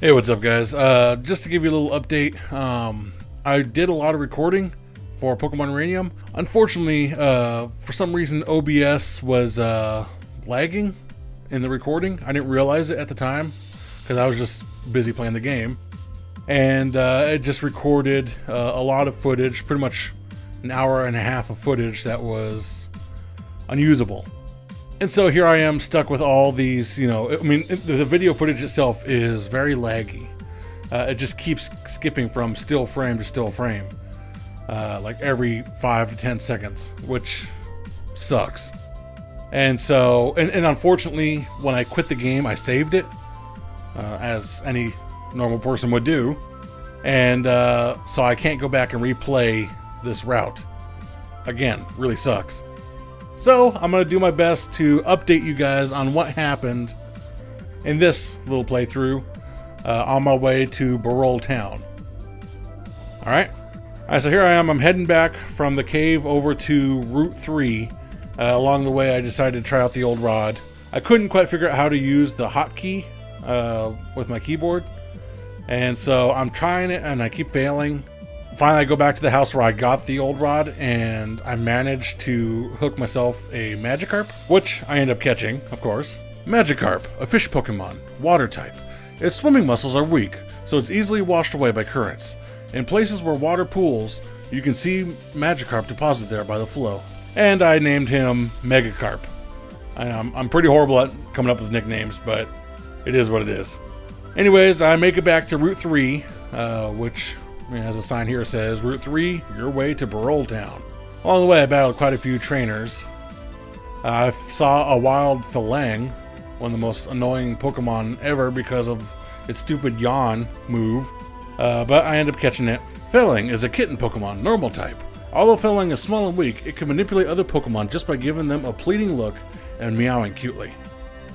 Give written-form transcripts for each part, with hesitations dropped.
Hey, what's up, guys? Just to give you a little update, I did a lot of recording for Pokemon Uranium. Unfortunately, for some reason, OBS was lagging in the recording. I didn't realize it at the time because I was just busy playing the game. And it just recorded a lot of footage, pretty much an hour and a half of footage that was unusable. And so here I am stuck with all these, the video footage itself is very laggy. It just keeps skipping from still frame to still frame, like every 5 to 10 seconds, which sucks. And so, and unfortunately, when I quit the game, I saved it, as any normal person would do. And so I can't go back and replay this route. Again, really sucks. So I'm going to do my best to update you guys on what happened in this little playthrough on my way to Burole Town. Alright, so here I am. I'm heading back from the cave over to Route 3. Along the way I decided to try out the old rod. I couldn't quite figure out how to use the hotkey with my keyboard. And so I'm trying it and I keep failing. Finally, I go back to the house where I got the old rod, and I managed to hook myself a Magikarp, which I end up catching, of course. Magikarp, a fish Pokemon, water type. Its swimming muscles are weak, so it's easily washed away by currents. In places where water pools, you can see Magikarp deposited there by the flow. And I named him Megakarp. I'm pretty horrible at coming up with nicknames, but it is what it is. Anyways, I make it back to Route 3, which, as a sign here says, Route 3, your way to Burole Town. Along the way, I battled quite a few trainers. I saw a wild Phalang, one of the most annoying Pokemon ever because of its stupid yawn move, but I ended up catching it. Phalang is a kitten Pokemon, normal type. Although Phalang is small and weak, it can manipulate other Pokemon just by giving them a pleading look and meowing cutely.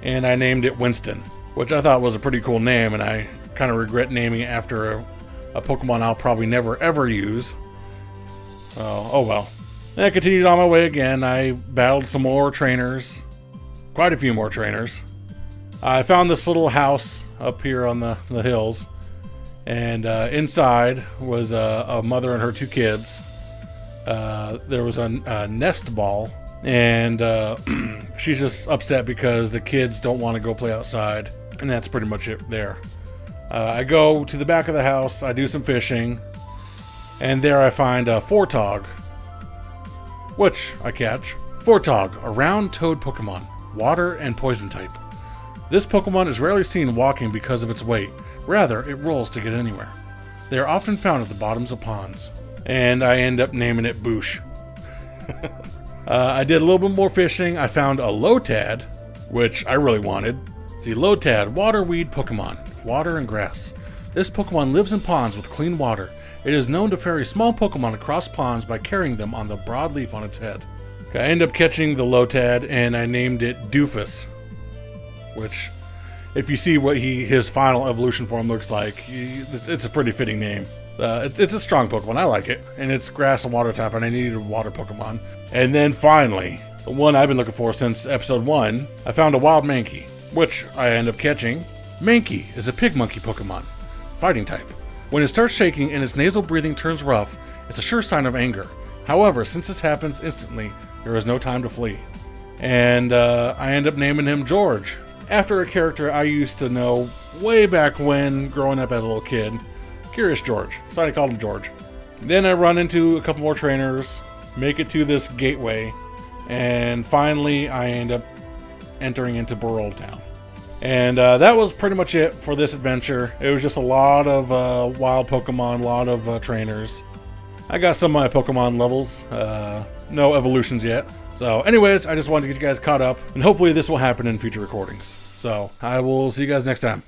And I named it Winston, which I thought was a pretty cool name, and I kind of regret naming it after a Pokemon I'll probably never ever use. Oh well. And I continued on my way again. I battled some more trainers. Quite a few more trainers. I found this little house up here on the hills. And inside was a mother and her 2 kids. There was a nest ball. And she's just upset because the kids don't want to go play outside. And that's pretty much it there. I go to the back of the house, I do some fishing, and there I find a Fortog, which I catch. Fortog, a round toad Pokemon, water and poison type. This Pokemon is rarely seen walking because of its weight. Rather, it rolls to get anywhere. They are often found at the bottoms of ponds, and I end up naming it Boosh. I did a little bit more fishing. I found a Lotad, which I really wanted. See, Lotad, waterweed Pokemon. Water and grass. This Pokemon lives in ponds with clean water. It is known to ferry small Pokemon across ponds by carrying them on the broadleaf on its head. Okay, I ended up catching the Lotad and I named it Doofus, which, if you see what his final evolution form looks like, it's a pretty fitting name. It's a strong Pokemon, I like it, and it's grass and water type, and I needed a water Pokemon. And then finally, the one I've been looking for since episode 1, I found a wild Mankey, which I end up catching. Mankey is a pig monkey Pokemon, fighting type. When it starts shaking and its nasal breathing turns rough, it's a sure sign of anger. However, since this happens instantly, there is no time to flee. And I end up naming him George, after a character I used to know way back when, growing up as a little kid. Curious George, so I called him George. Then I run into a couple more trainers, make it to this gateway, and finally I end up entering into Burole Town. And that was pretty much it for this adventure. It was just a lot of wild Pokemon, a lot of trainers. I got some of my Pokemon levels, no evolutions yet. So anyways, I just wanted to get you guys caught up, and hopefully this will happen in future recordings. So I will see you guys next time.